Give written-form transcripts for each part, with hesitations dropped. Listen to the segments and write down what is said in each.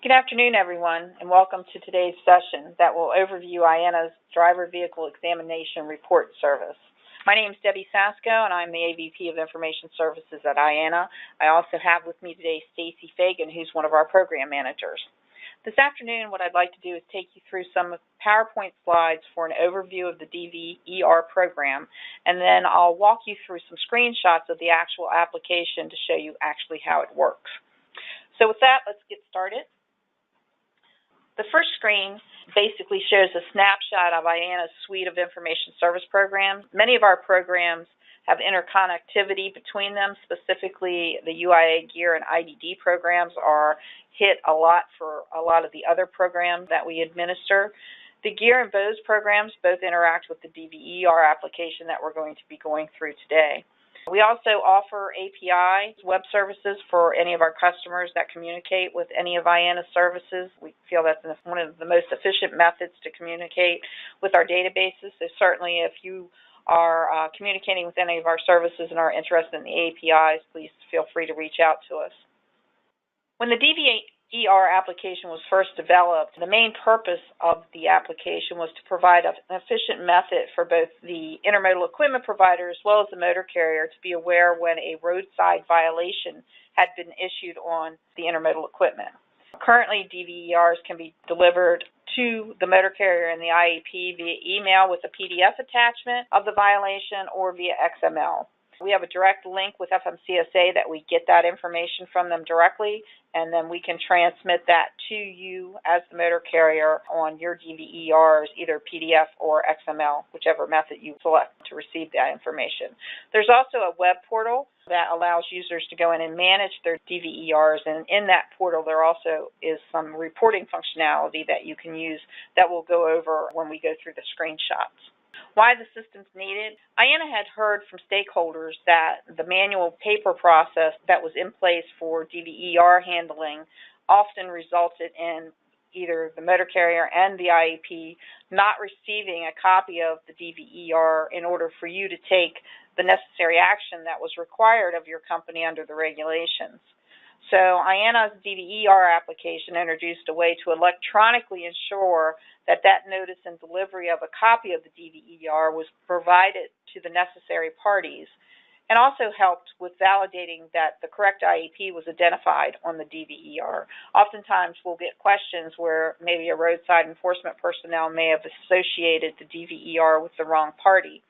Good afternoon, everyone, and welcome to today's session that will overview IANA's Driver Vehicle Examination Report Service. My name is Debbie Sasko, and I'm the AVP of Information Services at IANA. I also have with me today Stacy Fagan, who's one of our program managers. This afternoon, what I'd like to do is take you through some PowerPoint slides for an overview of the DVER program, and then I'll walk you through some screenshots of the actual application to show you actually how it works. So with that, let's get started. The first screen basically shows a snapshot of IANA's suite of information service programs. Many of our programs have interconnectivity between them. Specifically, the UIA GEAR and IDD programs are hit a lot for a lot of the other programs that we administer. The GEAR and BOSE programs both interact with the DVER application that we're going to be going through today. We also offer API web services for any of our customers that communicate with any of IANA's services. We feel that's one of the most efficient methods to communicate with our databases. So certainly if you are communicating with any of our services and are interested in the APIs, please feel free to reach out to us. When the DVER application was first developed, the main purpose of the application was to provide an efficient method for both the intermodal equipment provider as well as the motor carrier to be aware when a roadside violation had been issued on the intermodal equipment. Currently, DVERs can be delivered to the motor carrier and the IEP via email with a PDF attachment of the violation or via XML. We have a direct link with FMCSA that we get that information from them directly, and then we can transmit that to you as the motor carrier on your DVERs, either PDF or XML, whichever method you select to receive that information. There's also a web portal that allows users to go in and manage their DVERs, and in that portal there also is some reporting functionality that you can use that we'll go over when we go through the screenshots. Why the system's needed? IANA had heard from stakeholders that the manual paper process that was in place for DVER handling often resulted in either the motor carrier and the IEP not receiving a copy of the DVER in order for you to take the necessary action that was required of your company under the regulations. So IANA's DVER application introduced a way to electronically ensure that that notice and delivery of a copy of the DVER was provided to the necessary parties, and also helped with validating that the correct IEP was identified on the DVER. Oftentimes we'll get questions where maybe a roadside enforcement personnel may have associated the DVER with the wrong party.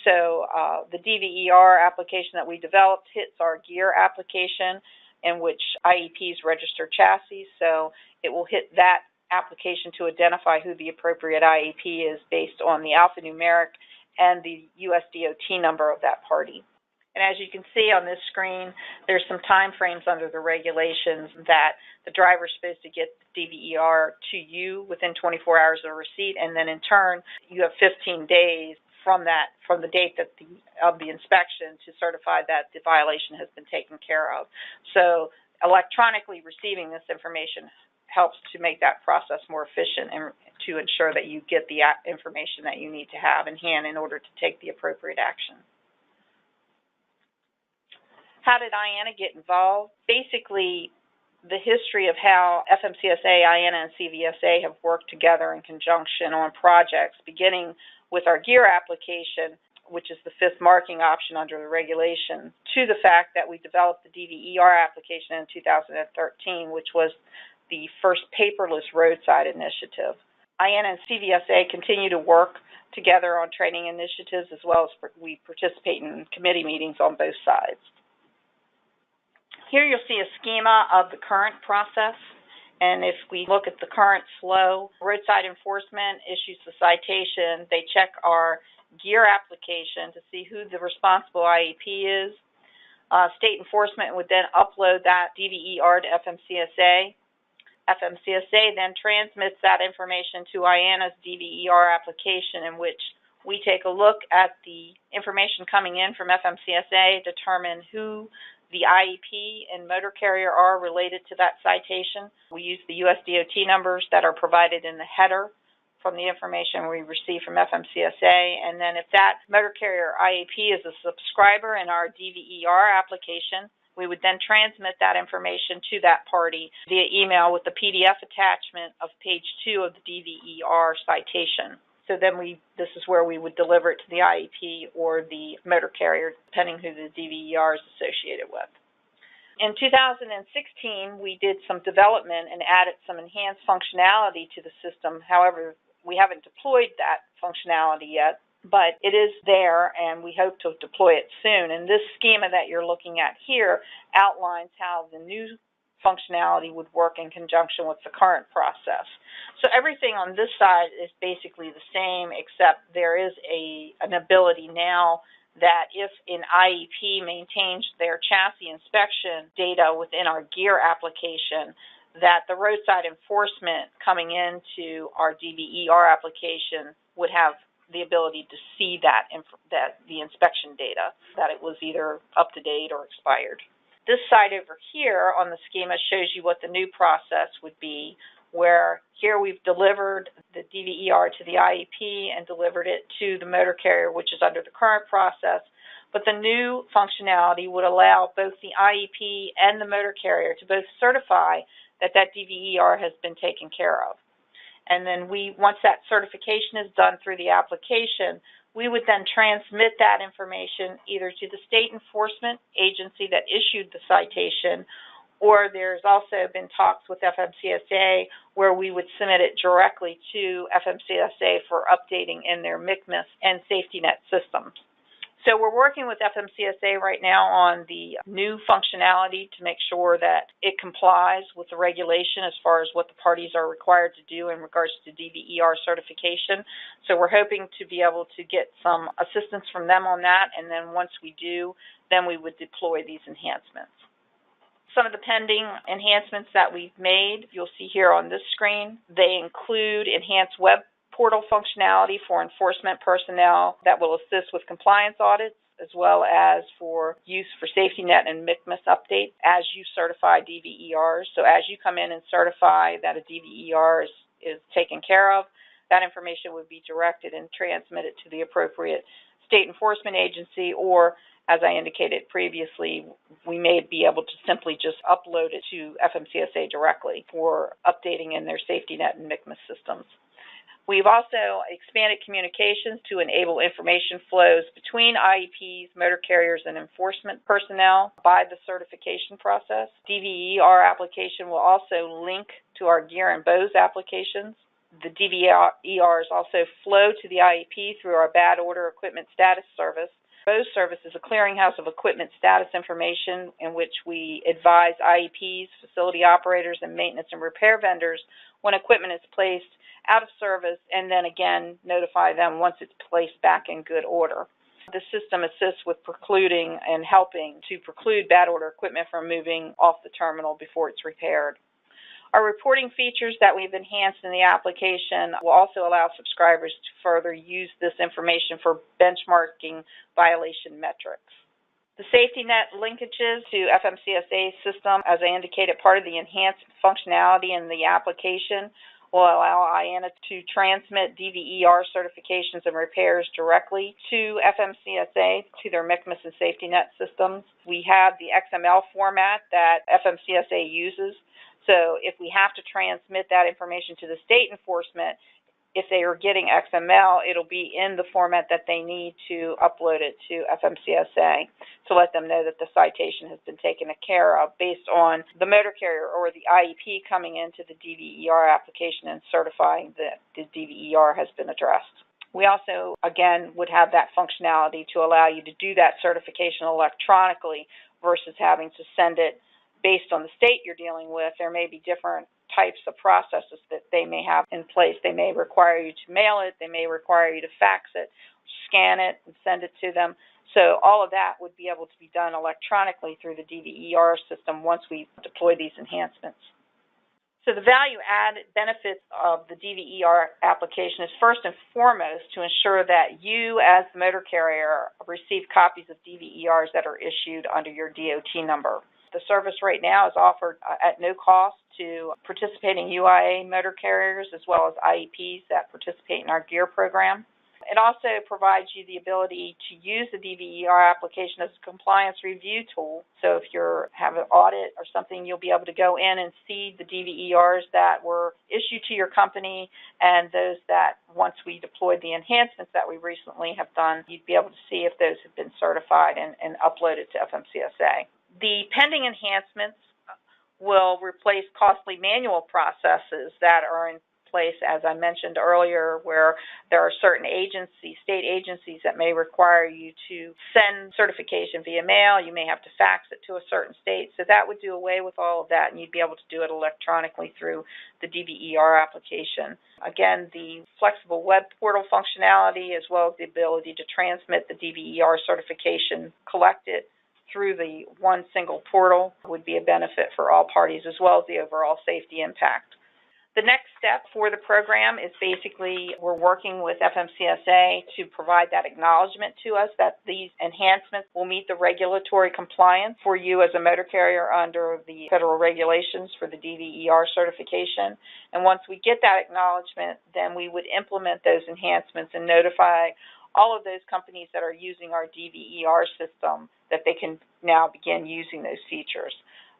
So the DVER application that we developed hits our GEAR application, in which IEPs register chassis, so it will hit that application to identify who the appropriate IEP is based on the alphanumeric and the USDOT number of that party. And as you can see on this screen, there's some time frames under the regulations that the driver is supposed to get the DVER to you within 24 hours of receipt, and then in turn, you have 15 days from the date of the inspection to certify that the violation has been taken care of. So electronically receiving this information helps to make that process more efficient and to ensure that you get the information that you need to have in hand in order to take the appropriate action. How did IANA get involved? Basically, the history of how FMCSA, IANA, and CVSA have worked together in conjunction on projects, beginning with our GEAR application, which is the fifth marking option under the regulation, to the fact that we developed the DVER application in 2013, which was the first paperless roadside initiative. IANA and CVSA continue to work together on training initiatives, as well as we participate in committee meetings on both sides. Here you'll see a schema of the current process. And if we look at the current flow, roadside enforcement issues the citation. They check our GEAR application to see who the responsible IEP is. State enforcement would then upload that DVER to FMCSA. FMCSA then transmits that information to IANA's DVER application, in which we take a look at the information coming in from FMCSA, determine who the IEP and motor carrier are related to that citation. We use the USDOT numbers that are provided in the header from the information we receive from FMCSA, and then if that motor carrier IEP is a subscriber in our DVER application, We would then transmit that information to that party via email with the PDF attachment of page 2 of the DVER citation. So then this is where we would deliver it to the IEP or the motor carrier, depending who the DVER is associated with. In 2016, we did some development and added some enhanced functionality to the system. However, we haven't deployed that functionality yet, but it is there, and we hope to deploy it soon. And this schema that you're looking at here outlines how the new functionality would work in conjunction with the current process. So everything on this side is basically the same, except there is an ability now that if an IEP maintains their chassis inspection data within our DVER application, that the roadside enforcement coming into our DVER application would have the ability to see that the inspection data, that it was either up to date or expired. This side over here on the schema shows you what the new process would be, where here we've delivered the DVER to the IEP and delivered it to the motor carrier, which is under the current process. But the new functionality would allow both the IEP and the motor carrier to both certify that DVER has been taken care of. And then once that certification is done through the application, we would then transmit that information either to the state enforcement agency that issued the citation, or there's also been talks with FMCSA where we would submit it directly to FMCSA for updating in their MICMIS and safety net systems. So we're working with FMCSA right now on the new functionality to make sure that it complies with the regulation as far as what the parties are required to do in regards to DVER certification. So we're hoping to be able to get some assistance from them on that, and then once we do, then we would deploy these enhancements. Some of the pending enhancements that we've made, you'll see here on this screen. They include enhanced web portal functionality for enforcement personnel that will assist with compliance audits, as well as for use for safety net and MICMIS update as you certify DVERs. So as you come in and certify that a DVER is taken care of, that information would be directed and transmitted to the appropriate state enforcement agency, or as I indicated previously, we may be able to simply just upload it to FMCSA directly for updating in their safety net and MICMIS systems. We've also expanded communications to enable information flows between IEPs, motor carriers, and enforcement personnel by the certification process. DVER application will also link to our gear and BOWS applications. The DVERs also flow to the IEP through our bad order equipment status service. BOWS service is a clearinghouse of equipment status information in which we advise IEPs, facility operators, and maintenance and repair vendors when equipment is placed out of service, and then again notify them once it's placed back in good order. The system assists with precluding and helping to preclude bad order equipment from moving off the terminal before it's repaired. Our reporting features that we've enhanced in the application will also allow subscribers to further use this information for benchmarking violation metrics. The safety net linkages to FMCSA system, as I indicated, part of the enhanced functionality in the application will allow IANA to transmit DVER certifications and repairs directly to FMCSA, to their MICMIS and safety net systems. We have the XML format that FMCSA uses. So if we have to transmit that information to the state enforcement, if they are getting XML, it'll be in the format that they need to upload it to FMCSA to let them know that the citation has been taken care of based on the motor carrier or the IEP coming into the DVER application and certifying that the DVER has been addressed. We also, again, would have that functionality to allow you to do that certification electronically versus having to send it based on the state you're dealing with. There may be different types of processes that they may have in place. They may require you to mail it. They may require you to fax it, scan it, and send it to them. So all of that would be able to be done electronically through the DVER system once we deploy these enhancements. So the value-added benefits of the DVER application is first and foremost to ensure that you, as the motor carrier, receive copies of DVERs that are issued under your DOT number. The service right now is offered at no cost to participating UIA motor carriers as well as IEPs that participate in our DVER program. It also provides you the ability to use the DVER application as a compliance review tool. So if you have an audit or something, you'll be able to go in and see the DVERs that were issued to your company and those that, once we deployed the enhancements that we recently have done, you'd be able to see if those have been certified and uploaded to FMCSA. The pending enhancements will replace costly manual processes that are in place, as I mentioned earlier, where there are certain agencies, state agencies, that may require you to send certification via mail. You may have to fax it to a certain state. So that would do away with all of that, and you'd be able to do it electronically through the DVER application. Again, the flexible web portal functionality, as well as the ability to transmit the DVER certification collected through the one single portal, would be a benefit for all parties, as well as the overall safety impact. The next step for the program is basically we're working with FMCSA to provide that acknowledgement to us that these enhancements will meet the regulatory compliance for you as a motor carrier under the federal regulations for the DVER certification. And once we get that acknowledgement, then we would implement those enhancements and notify all of those companies that are using our DVER system that they can now begin using those features.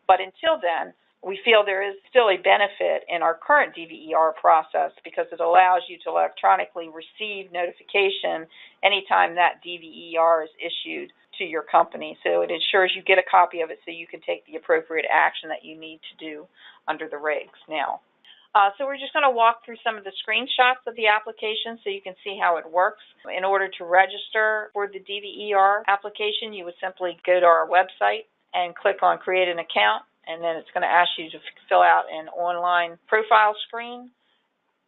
But until then, we feel there is still a benefit in our current DVER process because it allows you to electronically receive notification anytime that DVER is issued to your company. So it ensures you get a copy of it so you can take the appropriate action that you need to do under the regs now. So we're just going to walk through some of the screenshots of the application so you can see how it works. In order to register for the DVER application, you would simply go to our website and click on Create an Account. And then it's going to ask you to fill out an online profile screen,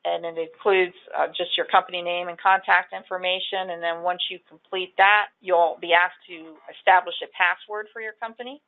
and it includes just your company name and contact information. And then once you complete that, you'll be asked to establish a password for your company,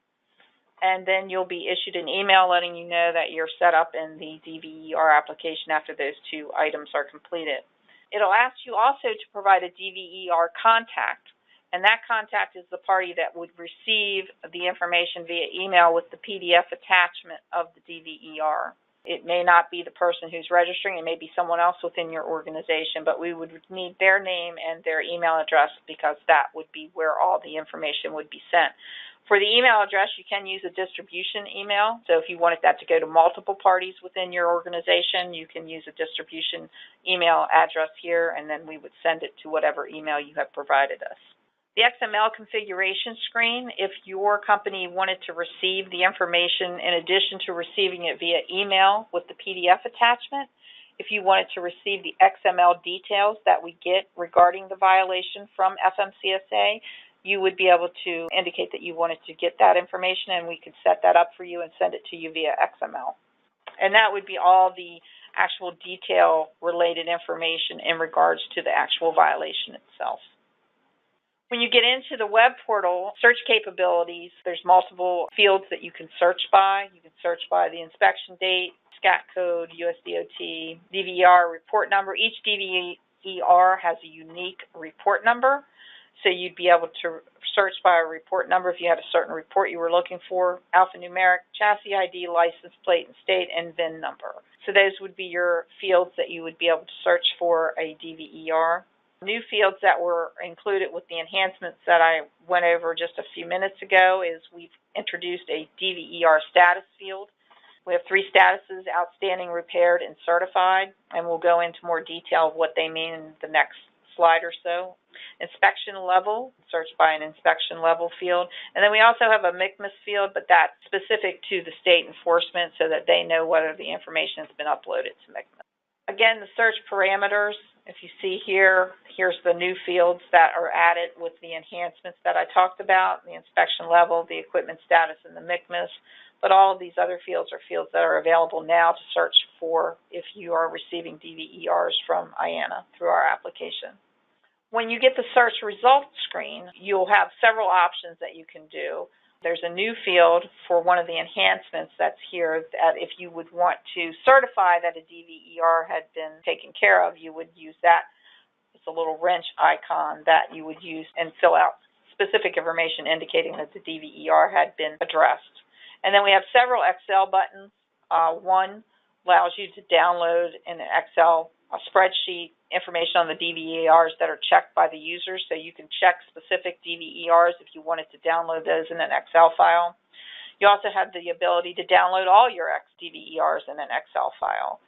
and then you'll be issued an email letting you know that you're set up in the DVER application after those two items are completed. It'll ask you also to provide a DVER contact. And that contact is the party that would receive the information via email with the PDF attachment of the DVER. It may not be the person who's registering. It may be someone else within your organization, but we would need their name and their email address because that would be where all the information would be sent. For the email address, you can use a distribution email. So if you wanted that to go to multiple parties within your organization, you can use a distribution email address here, and then we would send it to whatever email you have provided us. The XML configuration screen, if your company wanted to receive the information in addition to receiving it via email with the PDF attachment, if you wanted to receive the XML details that we get regarding the violation from FMCSA, you would be able to indicate that you wanted to get that information, and we could set that up for you and send it to you via XML. And that would be all the actual detail-related information in regards to the actual violation itself. When you get into the web portal search capabilities, there's multiple fields that you can search by. You can search by the inspection date, SCAT code, USDOT, DVER report number. Each DVER has a unique report number, so you'd be able to search by a report number if you had a certain report you were looking for, alphanumeric, chassis ID, license plate and state, and VIN number. So those would be your fields that you would be able to search for a DVER. New fields that were included with the enhancements that I went over just a few minutes ago is we've introduced a DVER status field. We have 3 statuses: outstanding, repaired, and certified, and we'll go into more detail of what they mean in the next slide or so. Inspection level, search by an inspection level field. And then we also have a MICMIS field, but that's specific to the state enforcement so that they know whether the information has been uploaded to MICMIS. Again, the search parameters, if you see here, here's the new fields that are added with the enhancements that I talked about, the inspection level, the equipment status, and the MICMIS. But all of these other fields are fields that are available now to search for if you are receiving DVERs from IANA through our application. When you get the search results screen, you'll have several options that you can do. There's a new field for one of the enhancements that's here that if you would want to certify that a DVER had been taken care of, you would use that. It's a little wrench icon that you would use and fill out specific information indicating that the DVER had been addressed. And then we have several Excel buttons. One allows you to download an Excel a spreadsheet information on the DVERs that are checked by the users, so you can check specific DVERs if you wanted to download those in an Excel file. You also have the ability to download all your DVERs in an Excel file.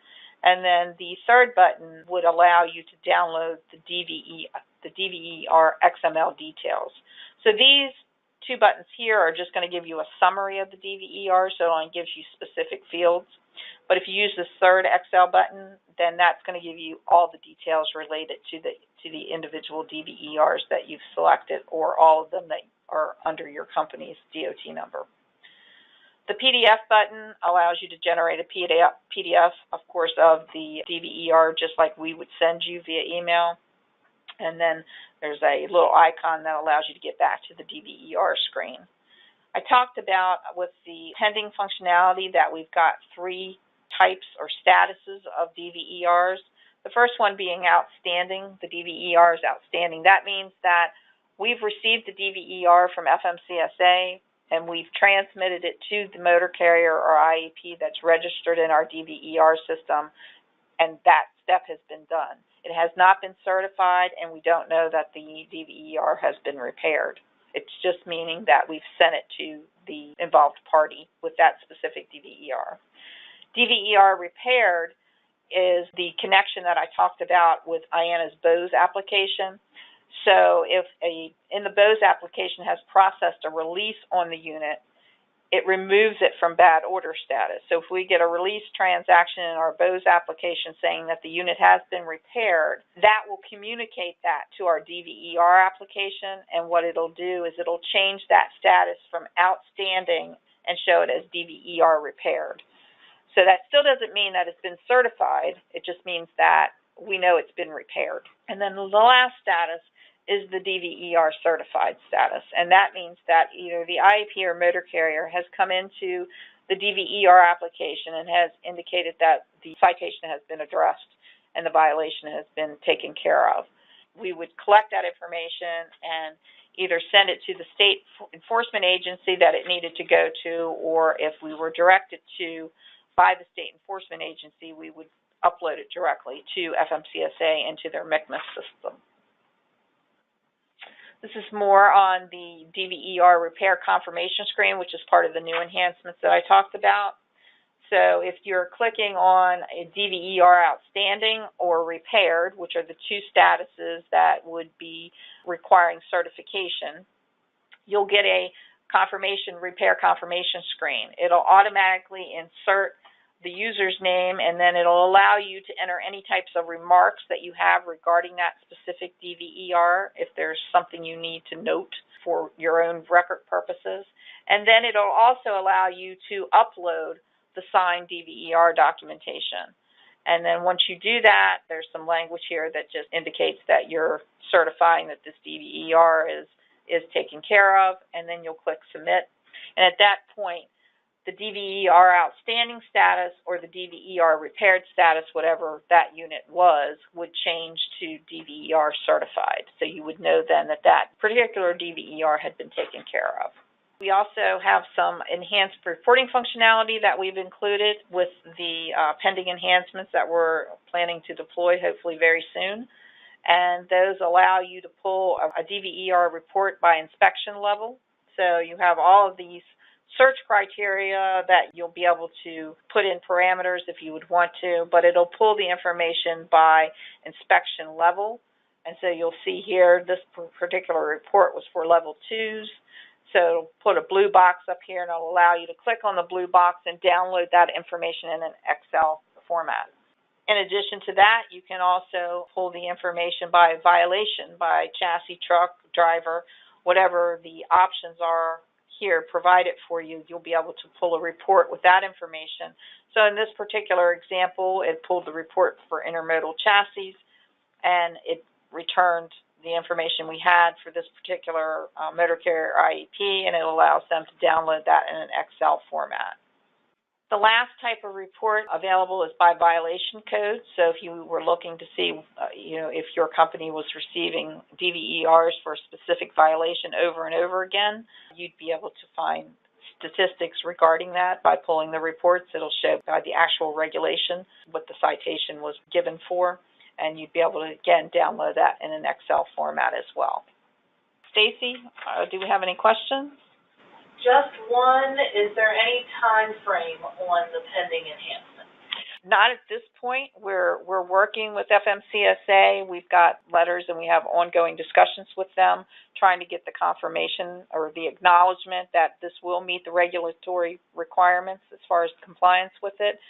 And then the third button would allow you to download the DVER XML details. So these two buttons here are just going to give you a summary of the DVER, so it only gives you specific fields. But if you use this third Excel button, then that's going to give you all the details related to the individual DVERs that you've selected, or all of them that are under your company's DOT number. The PDF button allows you to generate a PDF, of course, of the DVER, just like we would send you via email. And then there's a little icon that allows you to get back to the DVER screen. I talked about with the pending functionality that we've got 3 types or statuses of DVERs. The first one being outstanding. The DVER is outstanding. That means that we've received the DVER from FMCSA and we've transmitted it to the motor carrier or IEP that's registered in our DVER system, and that step has been done. It has not been certified, and we don't know that the DVER has been repaired. It's just meaning that we've sent it to the involved party with that specific DVER. DVER repaired is the connection that I talked about with IANA's BOSE application. So if in the BOSE application has processed a release on the unit, it removes it from bad order status. So if we get a release transaction in our BOSE application saying that the unit has been repaired, that will communicate that to our DVER application, and what it'll do is it'll change that status from outstanding and show it as DVER repaired. So that still doesn't mean that it's been certified. It just means that we know it's been repaired. And then the last status is the DVER certified status, and that means that either the IEP or motor carrier has come into the DVER application and has indicated that the citation has been addressed and the violation has been taken care of. We would collect that information and either send it to the state enforcement agency that it needed to go to, or if we were directed to by the state enforcement agency, we would upload it directly to FMCSA into their MCMS system. This is more on the DVER repair confirmation screen, which is part of the new enhancements that I talked about. So if you're clicking on a DVER outstanding or repaired, which are the 2 statuses that would be requiring certification, you'll get a repair confirmation screen. It'll automatically insert the user's name, and then it'll allow you to enter any types of remarks that you have regarding that specific DVER, if there's something you need to note for your own record purposes. And then it'll also allow you to upload the signed DVER documentation. And then once you do that, there's some language here that just indicates that you're certifying that this DVER is taken care of, and then you'll click Submit. And at that point, the DVER outstanding status or the DVER repaired status, whatever that unit was, would change to DVER certified. So you would know then that that particular DVER had been taken care of. We also have some enhanced reporting functionality that we've included with the pending enhancements that we're planning to deploy hopefully very soon. And those allow you to pull a DVER report by inspection level. So you have all of these search criteria that you'll be able to put in parameters if you would want to, but it'll pull the information by inspection level. And so you'll see here this particular report was for level 2s. So it'll put a blue box up here, and it'll allow you to click on the blue box and download that information in an Excel format. In addition to that, you can also pull the information by violation, by chassis, truck, driver, whatever the options are here provided for you. You'll be able to pull a report with that information. So in this particular example, it pulled the report for intermodal chassis, and it returned the information we had for this particular motor carrier IEP, and it allows them to download that in an Excel format. The last type of report available is by violation code. So if you were looking to see, if your company was receiving DVERs for a specific violation over and over again, you'd be able to find statistics regarding that by pulling the reports. It'll show by the actual regulation what the citation was given for. and you'd be able to, again, download that in an Excel format as well. Stacy, do we have any questions? Just one. Is there any time frame on the pending enhancements? Not at this point. We're working with FMCSA. We've got letters and we have ongoing discussions with them, trying to get the confirmation or the acknowledgement that this will meet the regulatory requirements as far as compliance with it.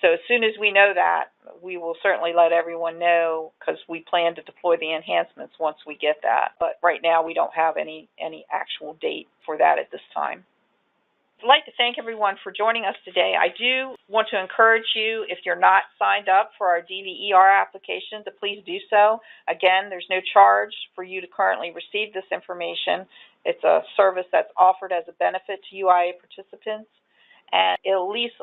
So as soon as we know that, we will certainly let everyone know, because we plan to deploy the enhancements once we get that. But right now we don't have any actual date for that at this time. I'd like to thank everyone for joining us today. I do want to encourage you, if you're not signed up for our DVER application, to please do so. Again, there's no charge for you to currently receive this information. It's a service that's offered as a benefit to UIA participants, and at least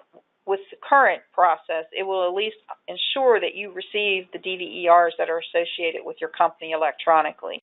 with the current process, it will at least ensure that you receive the DVERs that are associated with your company electronically.